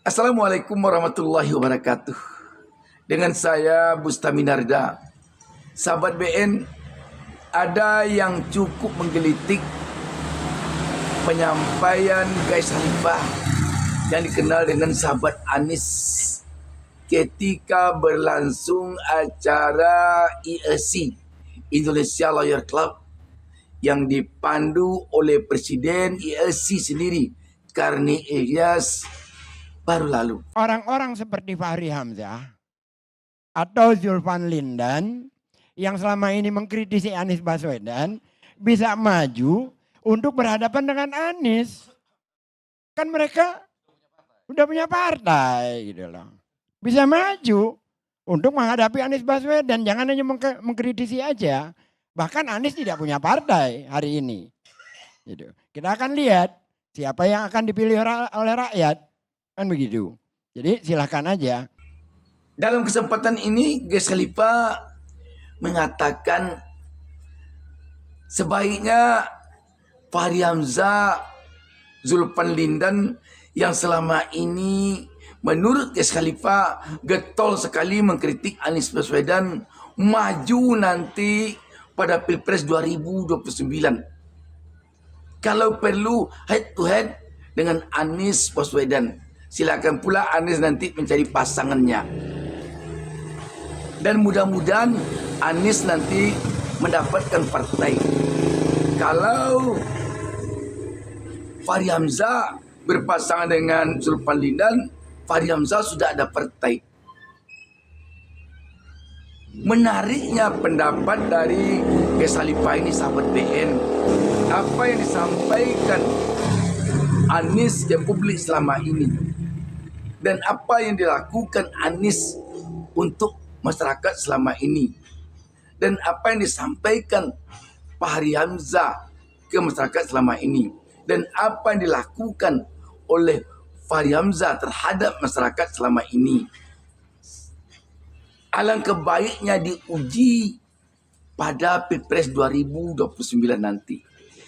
Assalamualaikum warahmatullahi wabarakatuh. Dengan saya Bustami Narda. Sahabat BN, ada yang cukup menggelitik penyampaian Gais Khalifah yang dikenal dengan sahabat Anis ketika berlangsung acara ILC, Indonesia Lawyer Club, yang dipandu oleh Presiden ILC sendiri, Karni Ilyas, baru lalu. Orang-orang seperti Fahri Hamzah atau Zulfan Lindan yang selama ini mengkritisi Anies Baswedan bisa maju untuk berhadapan dengan Anies. Kan mereka udah punya partai gitu loh. Bisa maju untuk menghadapi Anies Baswedan. Jangan hanya mengkritisi aja. Bahkan Anies tidak punya partai hari ini. Gitu. Kita akan lihat siapa yang akan dipilih oleh rakyat. Kan begitu. Jadi silakan aja. Dalam kesempatan ini Gais Khalifah mengatakan sebaiknya Fahri Hamzah, Zulfan Lindan yang selama ini menurut Gais Khalifah getol sekali mengkritik Anies Baswedan maju nanti pada Pilpres 2029. Kalau perlu head to head dengan Anies Baswedan. Silakan pula Anies nanti mencari pasangannya. Dan mudah-mudahan Anies nanti mendapatkan partai. Kalau Fahri Hamzah berpasangan dengan Zulfan Lindan, Fahri Hamzah sudah ada partai. Menariknya pendapat dari Gais Khalifah ini, sahabat BN, apa yang disampaikan Anies ke publik selama ini dan apa yang dilakukan Anies untuk masyarakat selama ini dan apa yang disampaikan Fahri Hamzah ke masyarakat selama ini dan apa yang dilakukan oleh Fahri Hamzah terhadap masyarakat selama ini, alangkah baiknya diuji pada Pilpres 2029 nanti.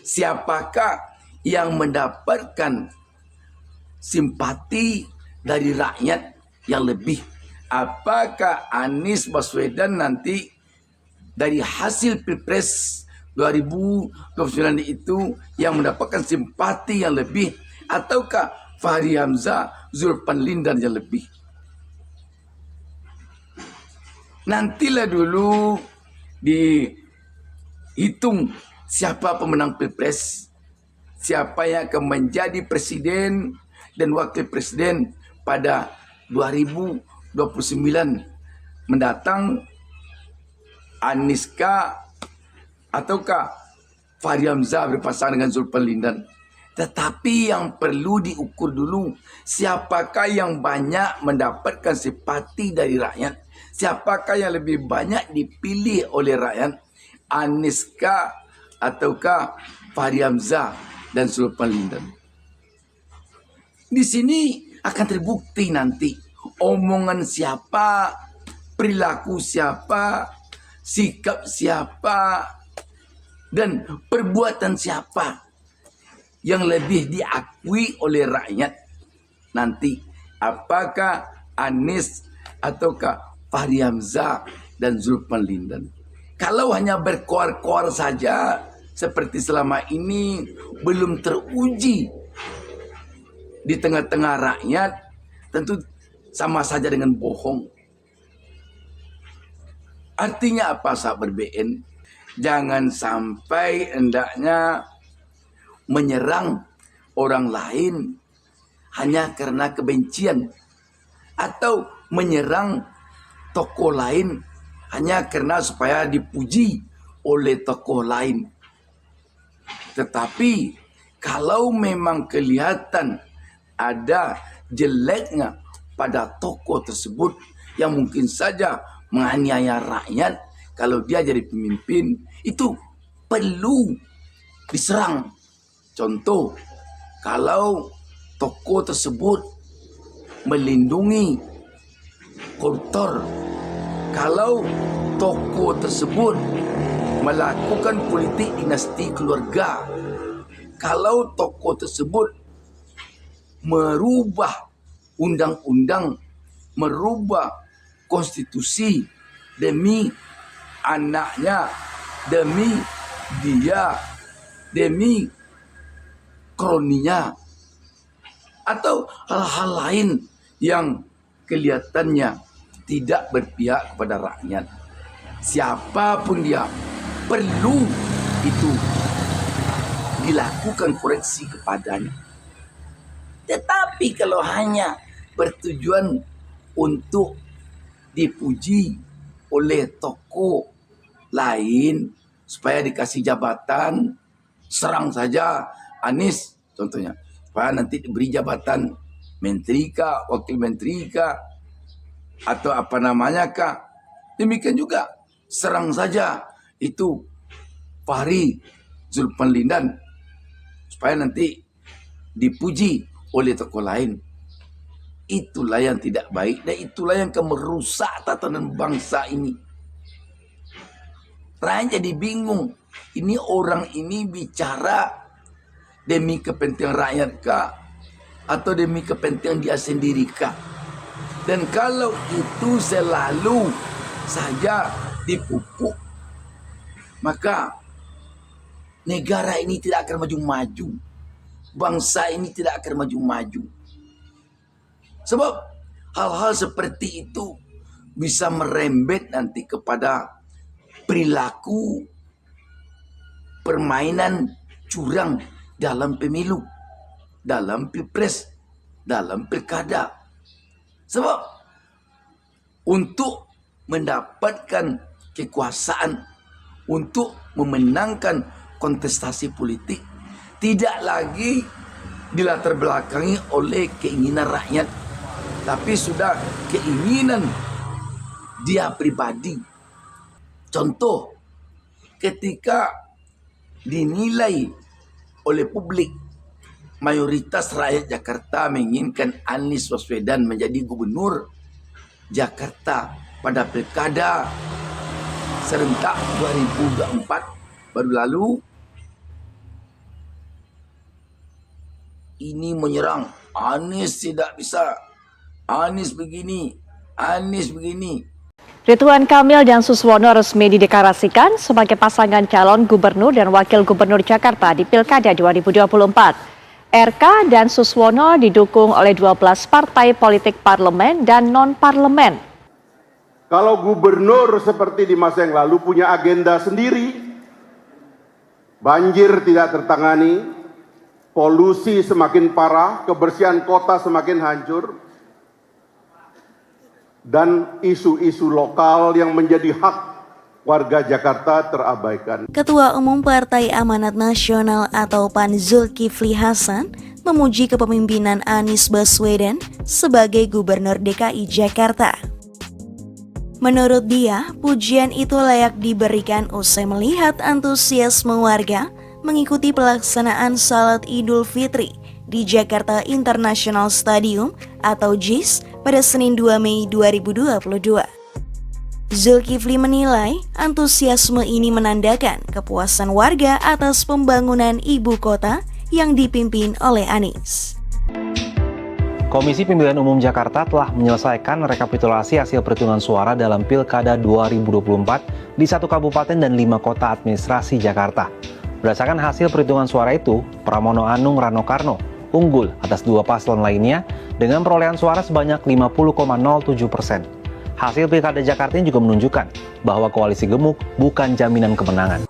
Siapakah yang mendapatkan simpati dari rakyat yang lebih? Apakah Anies Baswedan nanti dari hasil Pilpres 2029 itu yang mendapatkan simpati yang lebih, ataukah Fahri Hamzah, Zulfan Lindan yang lebih? Nantilah dulu dihitung siapa pemenang Pilpres, siapa yang akan menjadi presiden dan wakil presiden pada 2029 mendatang, Anieskah ataukah Fahri Hamzah berpasangan dengan Zulfan Lindan. Tetapi yang perlu diukur dulu, siapakah yang banyak mendapatkan simpati dari rakyat, siapakah yang lebih banyak dipilih oleh rakyat, Anieskah ataukah Fahri Hamzah dan Zulfan Lindan. Di sini akan terbukti nanti omongan siapa, perilaku siapa, sikap siapa, dan perbuatan siapa yang lebih diakui oleh rakyat nanti. Apakah Anies ataukah Fahri Hamzah dan Zulfan Lindan. Kalau hanya berkoar-koar saja seperti selama ini, belum teruji di tengah-tengah rakyat, tentu sama saja dengan bohong. Artinya apa, sahabat BN? Jangan sampai hendaknya menyerang orang lain hanya karena kebencian, atau menyerang tokoh lain hanya karena supaya dipuji oleh tokoh lain. Tetapi kalau memang kelihatan ada jeleknya pada tokoh tersebut yang mungkin saja menganiaya rakyat, kalau dia jadi pemimpin itu perlu diserang. Contoh, kalau tokoh tersebut melindungi koruptor, kalau tokoh tersebut melakukan politik dinasti keluarga, kalau tokoh tersebut merubah undang-undang merubah konstitusi demi anaknya, demi dia, demi kroninya, atau hal-hal lain yang kelihatannya tidak berpihak kepada rakyat. Siapapun dia, perlu itu dilakukan koreksi kepadanya. Tetapi kalau hanya bertujuan untuk dipuji oleh tokoh lain supaya dikasih jabatan, serang saja Anies contohnya, supaya nanti diberi jabatan menteri kah, wakil menteri kah, atau apa namanya kah. Demikian juga serang saja itu Fahri Zulfanlindan supaya nanti dipuji oleh tokoh lain. Itulah yang tidak baik dan itulah yang akan merusak tatanan bangsa ini. Rakyat jadi bingung. Ini orang ini bicara demi kepentingan rakyat kah atau demi kepentingan dia sendiri kah? Dan kalau itu selalu saja dipupuk, maka negara ini tidak akan maju-maju. Bangsa ini tidak akan maju-maju. Sebab hal-hal seperti itu bisa merembet nanti kepada perilaku permainan curang dalam pemilu, dalam pilpres, dalam pilkada. Sebab untuk mendapatkan kekuasaan, untuk memenangkan kontestasi politik, tidak lagi dilatar belakangi oleh keinginan rakyat, tapi sudah keinginan dia pribadi. Contoh, ketika dinilai oleh publik mayoritas rakyat Jakarta menginginkan Anies Baswedan menjadi gubernur Jakarta pada pilkada serentak 2024 baru lalu, ini menyerang Anies tidak bisa, Anies begini, Anies begini. Ridwan Kamil dan Suswono resmi dideklarasikan sebagai pasangan calon gubernur dan wakil gubernur Jakarta di Pilkada 2024. RK dan Suswono didukung oleh 12 partai politik parlemen dan non-parlemen. Kalau gubernur seperti di masa yang lalu punya agenda sendiri, banjir tidak tertangani, polusi semakin parah, kebersihan kota semakin hancur, dan isu-isu lokal yang menjadi hak warga Jakarta terabaikan. Ketua Umum Partai Amanat Nasional atau PAN Zulkifli Hasan memuji kepemimpinan Anies Baswedan sebagai Gubernur DKI Jakarta. Menurut dia, pujian itu layak diberikan usai melihat antusiasme warga mengikuti pelaksanaan Salat Idul Fitri di Jakarta International Stadium atau JIS pada Senin 2 Mei 2022. Zulkifli menilai antusiasme ini menandakan kepuasan warga atas pembangunan ibu kota yang dipimpin oleh Anies. Komisi Pemilihan Umum Jakarta telah menyelesaikan rekapitulasi hasil perhitungan suara dalam Pilkada 2024 di 1 kabupaten dan 5 kota administrasi Jakarta. Berdasarkan hasil perhitungan suara itu, Pramono Anung Rano Karno unggul atas 2 paslon lainnya dengan perolehan suara sebanyak 50,07%. Hasil Pilkada Jakarta ini juga menunjukkan bahwa koalisi gemuk bukan jaminan kemenangan.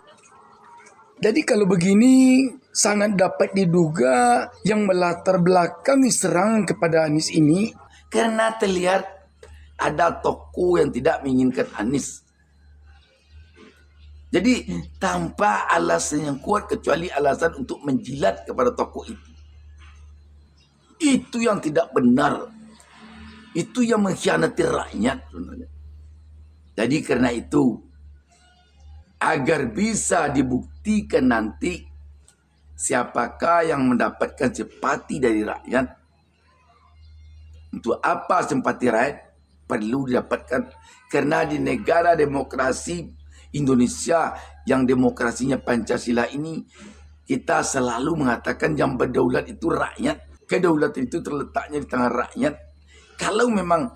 Jadi kalau begini sangat dapat diduga yang melatar belakangi serangan kepada Anies ini karena terlihat ada tokoh yang tidak menginginkan Anies. Jadi tanpa alasan yang kuat kecuali alasan untuk menjilat kepada tokoh itu. Itu yang tidak benar. Itu yang mengkhianati rakyat sebenarnya. Jadi karena itu, agar bisa dibuktikan nanti siapakah yang mendapatkan simpati dari rakyat, untuk apa simpati rakyat perlu didapatkan. Karena di negara demokrasi Indonesia yang demokrasinya Pancasila ini, kita selalu mengatakan yang berdaulat itu rakyat. Kedaulatan itu terletaknya di tangan rakyat. Kalau memang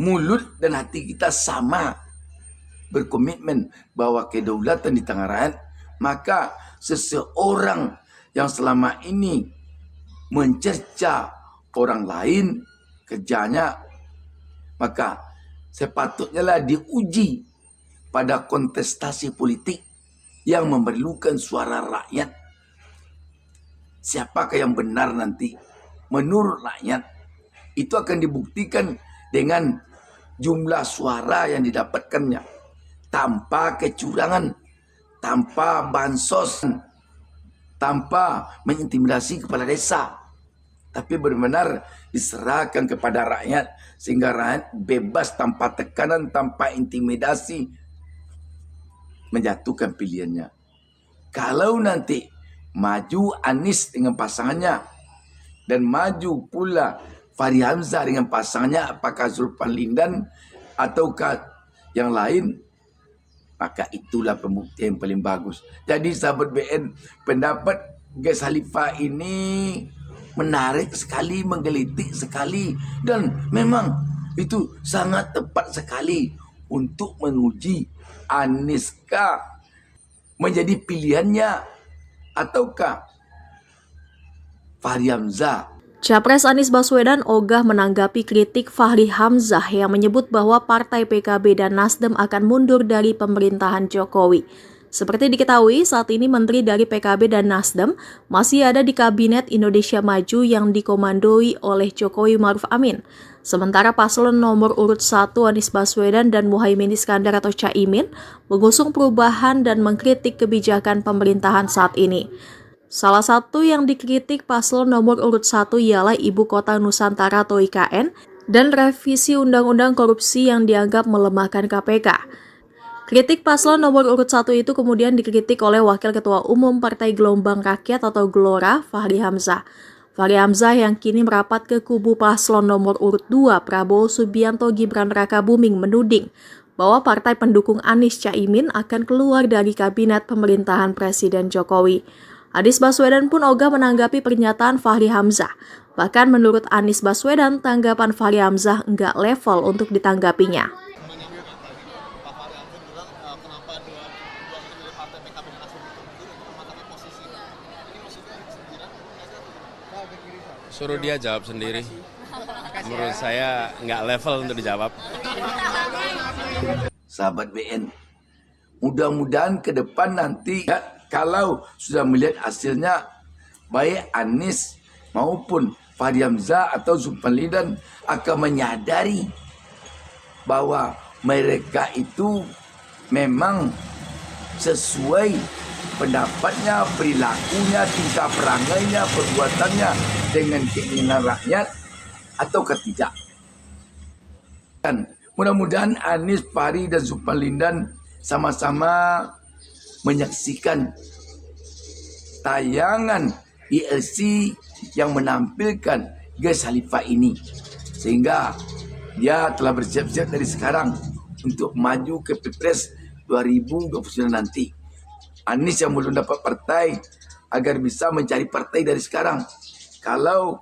mulut dan hati kita sama, berkomitmen bahwa kedaulatan di tangan rakyat, maka seseorang yang selama ini mencerca orang lain kerjanya, maka sepatutnya lah diuji pada kontestasi politik yang memerlukan suara rakyat. Siapakah yang benar nanti menurut rakyat, itu akan dibuktikan dengan jumlah suara yang didapatkannya, tanpa kecurangan, tanpa bansos, tanpa mengintimidasi kepala desa, tapi benar-benar diserahkan kepada rakyat sehingga rakyat bebas tanpa tekanan, tanpa intimidasi menjatuhkan pilihannya. Kalau nanti maju Anies dengan pasangannya dan maju pula Fahri Hamzah dengan pasangannya, apakah Zulpan Lindan ataukah yang lain, maka itulah pembuktian yang paling bagus. Jadi sahabat BN, pendapat Ges Khalifah ini menarik sekali, menggelitik sekali, dan memang itu sangat tepat sekali untuk menguji Anieskah menjadi pilihannya ataukah Fahri Hamzah. Capres Anies Baswedan ogah menanggapi kritik Fahri Hamzah yang menyebut bahwa partai PKB dan Nasdem akan mundur dari pemerintahan Jokowi. Seperti diketahui, saat ini menteri dari PKB dan Nasdem masih ada di Kabinet Indonesia Maju yang dikomandoi oleh Jokowi Maruf Amin. Sementara paslon nomor urut 1 Anies Baswedan dan Muhaimin Iskandar atau Caimin mengusung perubahan dan mengkritik kebijakan pemerintahan saat ini. Salah satu yang dikritik paslon nomor urut 1 ialah Ibu Kota Nusantara atau IKN dan revisi Undang-Undang Korupsi yang dianggap melemahkan KPK. Kritik paslon nomor urut 1 itu kemudian dikritik oleh Wakil Ketua Umum Partai Gelombang Rakyat atau Gelora, Fahri Hamzah. Fahri Hamzah yang kini merapat ke kubu paslon nomor urut 2 Prabowo Subianto Gibran Rakabuming menuding bahwa partai pendukung Anies Caimin akan keluar dari kabinet pemerintahan Presiden Jokowi. Anies Baswedan pun ogah menanggapi pernyataan Fahri Hamzah. Bahkan menurut Anies Baswedan, tanggapan Fahri Hamzah enggak level untuk ditanggapinya. Suruh dia jawab sendiri. Menurut saya nggak level untuk dijawab. Sahabat BN, mudah-mudahan ke depan nanti kalau sudah melihat hasilnya, baik Anies maupun Fahri Hamzah atau Zulpan Lindan akan menyadari bahwa mereka itu memang sesuai pendapatnya, perilakunya, tingkah perangainya, perbuatannya dengan keinginan rakyat ataukah tidak. Dan mudah-mudahan Anies, Fahri dan Zulpan Lindan sama-sama menyaksikan tayangan ILC yang menampilkan Ges Khalifah ini, sehingga dia telah bersiap-siap dari sekarang untuk maju ke Pilpres 2029 nanti. Anies yang belum dapat partai agar bisa mencari partai dari sekarang. Kalau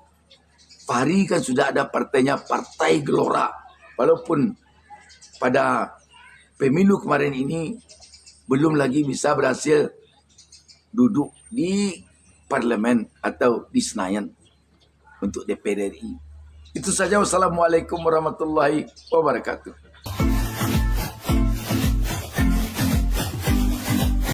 Fahri kan sudah ada partainya, Partai Gelora, walaupun pada pemilu kemarin ini belum lagi bisa berhasil duduk di parlemen atau di Senayan untuk DPR RI. Itu saja. Wassalamualaikum warahmatullahi wabarakatuh.